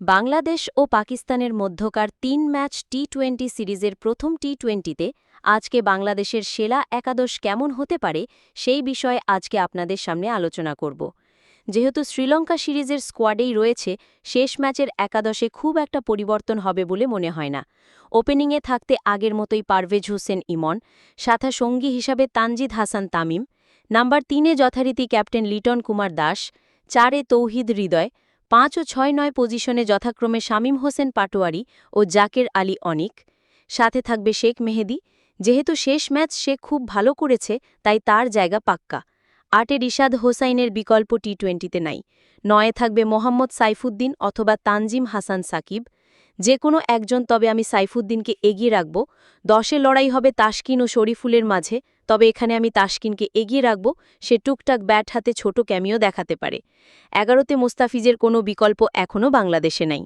বাংলাদেশ ও পাকিস্তানের মধ্যকার ৩ ম্যাচ টি-২০ সিরিজের প্রথম টি-২০তে আজকে বাংলাদেশের সেরা একাদশ কেমন হতে পারে সেই বিষয়ে আজকে আপনাদের সামনে আলোচনা করব। যেহেতু শ্রীলঙ্কা সিরিজের স্কোয়াডেই রয়েছে, শেষ ম্যাচের একাদশে খুব একটা পরিবর্তন হবে বলে মনে হয় না। ওপেনিংয়ে থাকতে আগের মতোই পারভেজ হোসেন ইমন, সাথে সঙ্গী হিসাবে তানজিদ হাসান তামিম, নাম্বার ৩-এ যথারীতি ক্যাপ্টেন লিটন কুমার দাস, ৪-এ তৌহিদ হৃদয়, ৫ ও ৬-৯ পজিশনে যথাক্রমে শামীম হোসেন পাটোয়ারি ও জাকের আলী অনিক, সাথে থাকবে শেখ মেহেদী। যেহেতু শেষ ম্যাচ সে খুব ভালো করেছে, তাই তার জায়গা পাক্কা। ৮-এ রিশাদ হোসাইনের বিকল্প টি-২০তে নাই। ৯-এ থাকবে মোহাম্মদ সাইফুদ্দিন অথবা তানজিম হাসান সাকিব, যে কোনো একজন, তবে আমি সাইফুদ্দিনকে এগিয়ে রাখব। ১০-এ লড়াই হবে তাসকিন ও শরীফুলের মাঝে, তবে এখানে আমি তাসকিনকে এগিয়ে রাখব। সে টুকটাক ব্যাট হাতে ছোট ক্যামিও দেখাতে পারে। ১১-তে মোস্তাফিজের কোনো বিকল্প এখনও বাংলাদেশে নাই।